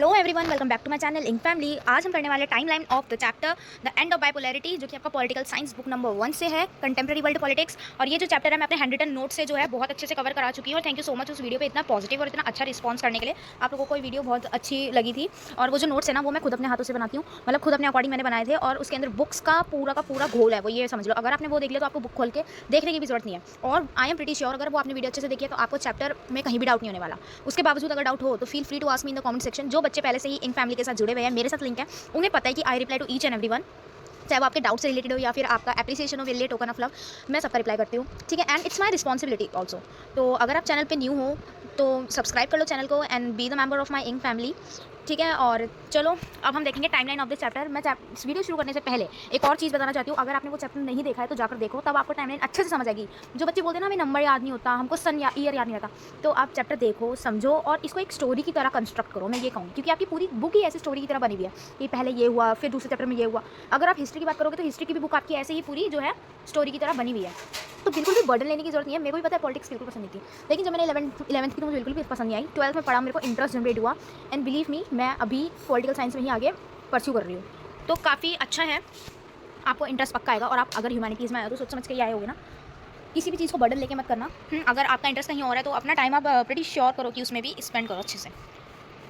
Hello everyone, welcome back to my channel ink family. आज हम करने वाले timeline of the chapter the end of bipolarity, जो कि आपका पॉलिटिकल साइंस बुक नंबर 1 से है, कंटेम्प्रेरी वर्ल्ड पॉलिटिक्स। और ये जो चैप्टर है मैं अपने हैंड रिटन नोट से जो है बहुत अच्छे से कवर करा चुकी हूँ। और थैंक यू सो मच उस वीडियो पे इतना पॉजिटिव और इतना अच्छा रिस्पॉन्स करने के लिए। आप लोगों को ये वीडियो बहुत अच्छी लगी थी। और वो जो नोट्स है ना, वो मैं खुद अपने हाथों से बनाती हूँ, मतलब खुद अपने अकॉर्डिंग मैंने बनाए थे। और उसके अंदर बुक्स का पूरा घोल है, वो ये समझ लो। अगर आपने वो देख लिया तो आपको बुक खोल के देखने की भी जरूरत नहीं है। और आई एम प्रीटी श्योर अगर वो आपने वीडियो अच्छे से देखी है तो आपको चैप्टर में कहीं भी डाउट नहीं होने वाला। उसके बावजूद अगर डाउट हो तो feel free to ask me in the comment section. जो बच्चे पहले से ही इंक फैमिली के साथ जुड़े हुए हैं, मेरे साथ लिंक है, उन्हें पता है कि I reply to each and everyone, चाहे वो आपके डाउट से रिलेटेड हो या फिर आपका एप्रिसिएशन हो, विल टोकन ऑफ लव, मैं सबका रिप्लाई करती हूँ। ठीक है, and it's my responsibility also. तो अगर आप चैनल पे न्यू हो तो सब्सक्राइब कर लो चैनल को and be the member of my ink family. ठीक है, और चलो अब हम देखेंगे टाइमलाइन ऑफ दिस चैप्टर। मैं इस वीडियो शुरू करने से पहले एक और चीज़ बताना चाहती हूँ। अगर आपने वो चैप्टर नहीं देखा है तो जाकर देखो, तब आपको टाइमलाइन अच्छे से समझ आएगी। जो बच्चे बोलते हैं ना हमें नंबर याद नहीं होता, हमको सन या ईयर याद नहीं रहता, तो आप चैप्टर देखो, समझो और इसको एक स्टोरी की तरह कंस्ट्रक्ट करो। मैं ये कहूँ क्योंकि आपकी पूरी बुक ही ऐसी स्टोरी की तरह बनी हुई है कि पहले ये हुआ, फिर दूसरे चैप्टर में ये हुआ। अगर आप हिस्ट्री की बात करोगे तो हिस्ट्री की भी बुक आपकी ऐसे ही पूरी जो है स्टोरी की तरह बनी हुई है। तो बिल्कुल भी बर्डन लेने की जरूरत नहीं है। मेरे को भी पता है पॉलिटिक्स बिल्कुल पसंद नहीं थी, लेकिन जब मैंने 11th की तो मुझे बिल्कुल भी पसंद नहीं आई। 12th में पढ़ा, मेरे को इंटरेस्ट जनरेट हुआ एंड बिलीव मी, मैं अभी पॉलिटिकल साइंस में ही आगे परस्यू कर रही हूँ। तो काफ़ी अच्छा है, आपको इंटरेस्ट पक्का आएगा। और आप अगर ह्यूमैनिटीज़ में आए हो तो सोच समझ के ही आए होगे ना, किसी भी चीज़ को बर्डन लेके मत करना। अगर आपका इंटरेस्ट कहीं और है तो अपना टाइम आप प्रीटी श्योर करो कि उसमें भी स्पेंड करो अच्छे से।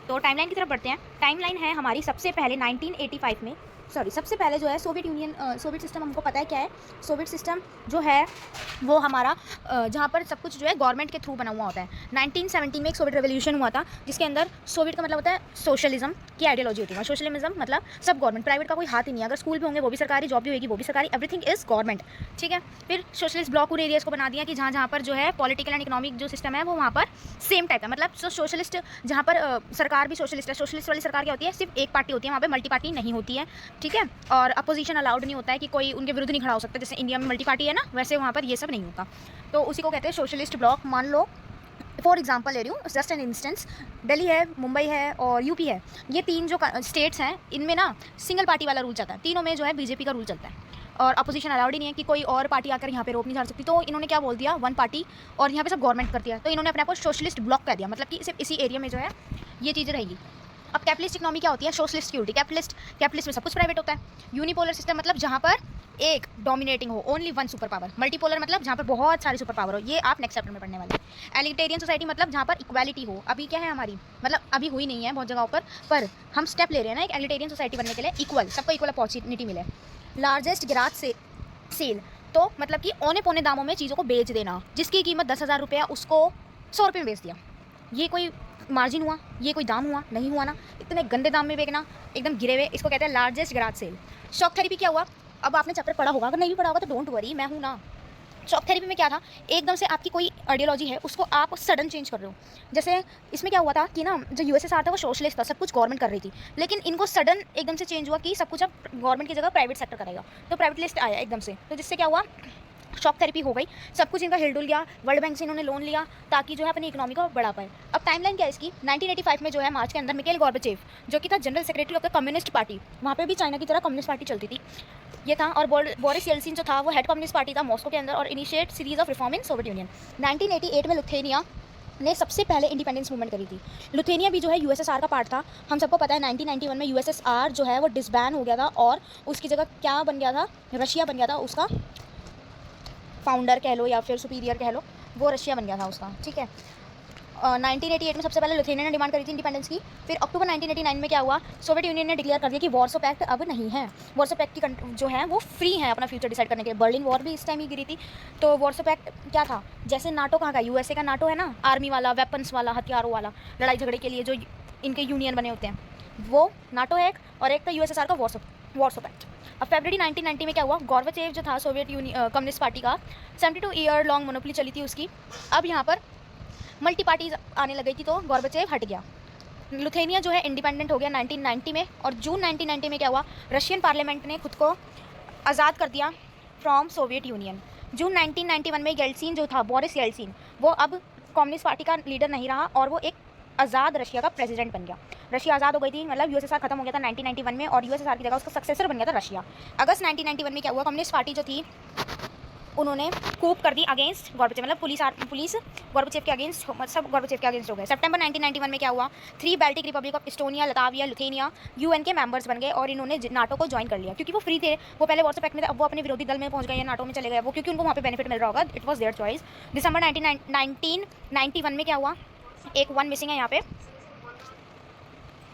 तो टाइमलाइन की तरफ बढ़ते हैं। टाइमलाइन है हमारी सबसे पहले 1985 में, सबसे पहले जो है सोवियत यूनियन, सोवियत सिस्टम हमको पता है क्या है। सोवियत सिस्टम जो है वो हमारा जहाँ पर सब कुछ जो है गवर्नमेंट के थ्रू बना हुआ होता है। 1917 में एक सोवियत रेवोल्यूशन हुआ था, जिसके अंदर सोवियत का मतलब होता है सोशलिज्म की आइडियोलॉजी होती है। सोशलिज्म मतलब सब गवर्नमेंट, प्राइवेट का कोई हाथ ही नहीं है। अगर स्कूल भी होंगे वो भी सरकारी, जॉब भी होगी वो भी सरकारी, एवरीथिंग इज गवर्नमेंट। ठीक है, फिर सोशलिस्ट ब्लॉक उन एरियाज़ को बना दिया कि जहाँ जहाँ पर जो है पॉलिटिकल एंड इकोनॉमिक जो सिस्टम है वो वहाँ पर सेम टाइप है। मतलब सोशलिस्ट जहाँ पर सरकार भी सोशलिस्ट है, सोशलिस्ट वाली सरकार क्या होती है, सिर्फ एक पार्टी होती है, वहाँ पे मल्टी पार्टी नहीं होती है। ठीक है, और अपोजिशन अलाउड नहीं होता है कि कोई उनके विरुद्ध नहीं खड़ा हो सकता। जैसे इंडिया में मल्टी पार्टी है ना, वैसे वहाँ पर ये सब नहीं होता। तो उसी को कहते हैं सोशलिस्ट ब्लॉक। मान लो फॉर एग्जाम्पल ले रही हूँ, जस्ट एन इंस्टेंस, दिल्ली है, मुंबई है और यूपी है। ये तीन जो स्टेट्स हैं, इनमें ना सिंगल पार्टी वाला रूल चलता है। तीनों में जो है बीजेपी का रूल चलता है और अपोजिशन अलाउड ही नहीं है कि कोई और पार्टी आकर यहाँ पे रोक नहीं जा सकती। तो इन्होंने क्या बोल दिया, वन पार्टी, और यहाँ पे सब गवर्नमेंट कर दिया। तो इन्होंने अपने आप को सोशलिस्ट ब्लॉक कर दिया, मतलब कि सिर्फ इसी एरिया में जो है ये चीज़ें रहेगी। अब कैपिटलिस्ट इकोनॉमी क्या होती है, सोशलिस्ट की उल्टी कैपिटलिस्ट में सब कुछ प्राइवेट होता है। यूनिपोलर सिस्टम मतलब जहाँ पर एक डोमिनेटिंग हो, only one super power. Multipolar मतलब जहाँ पर बहुत सारी सुपर पावर हो, ये आप नेक्स्ट चैप्टर में पढ़ने वाले हैं। एलिटेरियन सोसाइटी मतलब जहाँ पर इक्वालिटी हो। अभी क्या है हमारी, मतलब अभी हुई नहीं है बहुत जगहों पर हम स्टेप ले रहे हैं ना एक एलिटेरियन सोसाइटी बनने के लिए, इक्वल, सबको इक्वल अपॉर्चुनिटी मिले। लार्जेस्ट ग्राज से सेल, तो मतलब कि औने पौने दामों में चीज़ों को बेच देना। जिसकी कीमत 10,000 रुपया, उसको 100 रुपये में बेच दिया। ये कोई मार्जिन हुआ, ये कोई दाम हुआ, नहीं हुआ ना। इतने गंदे दाम में बेचना, एकदम गिरे हुए, इसको कहते हैं लार्जेस्ट ग्राज सेल। शॉक थेरेपी क्या हुआ, अब आपने चैप्टर पढ़ा होगा, अगर नहीं भी पढ़ा होगा तो डोंट वरी, मैं हूँ ना। शॉक थेरेपी में क्या था, एकदम से आपकी कोई आइडियोलॉजी है उसको आप सडन चेंज कर रहे हो। जैसे इसमें क्या हुआ था कि ना, जो यूएसएसआर था वो सोशलिस्ट था, सब कुछ गवर्नमेंट कर रही थी, लेकिन इनको सडन एकदम से चेंज हुआ कि सब कुछ अब गवर्नमेंट की जगह प्राइवेट सेक्टर करेगा। तो प्राइवेट लिस्ट आया एकदम से, तो जिससे क्या हुआ, शॉक थेरेपी हो गई, सब कुछ इनका हिल डुल गया। वर्ल्ड बैंक से इन्होंने लोन लिया ताकि जो है अपनी इकोनॉमी को बढ़ा पाए। अब टाइमलाइन क्या है इसकी, 1985 में जो है मार्च के अंदर मिकेल गॉर्बाचेव, जो कि था general secretary of the communist party, वहाँ पे भी चाइना की तरह कम्युनिस्ट पार्टी चलती थी, ये था। और बोरिस येल्सिन जो था वो हेड कम्युनिस्ट पार्टी था मॉस्को के अंदर, और initiate series of reform in Soviet union. 1988 में लिथुआनिया ने सबसे पहले इंडिपेंडेंस मूवमेंट करी थी। लिथुआनिया भी जो है यूएसएसआर का पार्ट था। हम सबको पता है 1991 में यूएसएसआर जो है वो डिसबैन हो गया था और उसकी जगह क्या बन गया था, रशिया बन गया था। उसका फाउंडर कह लो या फिर सुपीरियर कह लो, वो रशिया बन गया था उसका। ठीक है, 1988 में सबसे पहले लिथुआनिया ने डिमांड करी थी इंडिपेंडेंस की। फिर अक्टूबर 1989 में क्या हुआ, सोवियत यूनियन ने डिक्लेयर कर दिया कि वॉर्सो पैक्ट अब नहीं है। वॉर्सो पैक्ट की जो है वो फ्री है अपना फ्यूचर डिसाइड करने के लिए। बर्लिन वॉर भी इस टाइम ही गिरी थी। तो वॉर्सो पैक्ट क्या था, जैसे नाटो कहाँ का, यूएसए का नाटो है ना, आर्मी वाला, वेपन्स वाला, हथियारों वाला, लड़ाई झगड़े के लिए जो इनके यूनियन बने होते हैं, वो नाटो है एक, और एक था यूएसएसआर का वॉर्सो पैक्ट। अब फरवरी 1990 में क्या हुआ, गॉर्बाचेव जो था सोवियत कम्युनिस्ट पार्टी का, 72 ईयर लॉन्ग मोनोपोली चली थी उसकी। अब यहाँ पर मल्टी पार्टीज आने लग गई थी तो गॉर्बाचेव हट गया। लिथुआनिया जो है इंडिपेंडेंट हो गया 1990 में। और जून 1990 में क्या हुआ, रशियन पार्लियामेंट ने खुद को आज़ाद कर दिया फ्रॉम सोवियत यूनियन। जून 1991 में येल्सिन जो था, बोरिस येल्सिन, वो अब कम्युनिस्ट पार्टी का लीडर नहीं रहा और वो एक आज़ाद रशिया का प्रेसिडेंट बन गया। रशिया आज़ाद हो गई थी, मतलब यूएसएसआर खत्म हो गया था 1991 में, और यूएसएसआर की जगह उसका सक्सेसर बन गया था रशिया। अगस्त 1991 में क्या हुआ, कम्युनिस्ट पार्टी जो थी उन्होंने कूप कर दी अगेंस्ट गॉर्बेचेव, मतलब पुलिस गॉर्बेचेव के अगेंस्ट, सब गॉर्बेचेव के अगेंस्ट हो गए। सितंबर 1991 में क्या हुआ, 3 Baltic Republic of Estonia, Latvia, Lithuania UN के मेंबर्स बन गए और इन्होंने नाटो को ज्वाइन कर लिया, क्योंकि वो फ्री थे, वो पहले वॉर्सो पैक्ट में थे, अब वो अपने विरोधी दल में पहुंच गए या नाटो में चले गए वो, क्योंकि उनको वहाँ पे बेनिफिट मिल रहा होगा, इट वॉज देयर चॉइस। दिसंबर 1991 में क्या हुआ, एक 1 मिसिंग है यहाँ पे,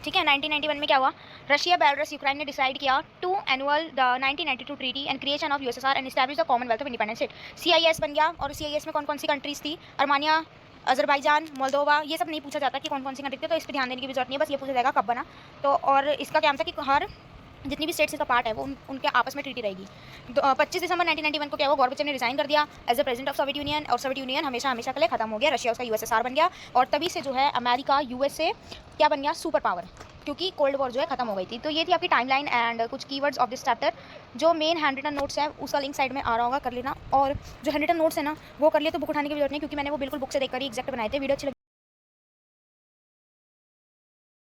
ठीक है। 1991 में क्या हुआ, रशिया, बेलारूस, यूक्रेन ने डिसाइड किया to annul the 1992 treaty and creation of USSR and establish the Commonwealth of Independent State. CIS बन गया, और सीआईएस में कौन कौन सी कंट्रीज थी, अर्मानिया, अजरबैजान, मोल्दोवा, ये सब नहीं पूछा जाता कि कौन कौन सी कंट्री थी, तो इस पर ध्यान देने की भी जरूरत नहीं है, बस ये पूछा जाएगा कब बना। तो और इसका क्या था कि हर जितनी भी स्टेट्स का पार्ट है वो उनके आपस में ट्रीटी रहेगी। 25 दिसंबर 1991 को क्या हुआ, गॉर्बेचेव ने रिजाइन कर दिया as a president of Soviet Union, और सोवियत यूनियन हमेशा हमेशा के लिए खत्म हो गया, रशिया उसका यूएसएसआर बन गया, और तभी से जो है अमेरिका, यूएसए क्या बन गया, सुपर पावर, क्योंकि कोल्ड वॉर जो है खत्म हो गई थी। तो ये थी आपकी टाइमलाइन एंड कुछ कीवर्ड्स ऑफ दिस चैप्टर। जो मेन हैंड रिटन नोट्स है उसका लिंक साइड में आ रहा होगा, कर लेना, और जो हैंड रिटन नोट्स है ना वो कर लिए तो बुक उठाने की जरूरत नहीं, क्योंकि मैंने वो बिल्कुल बुक से देखकर ही एग्जैक्ट बनाए थे। वीडियो अच्छी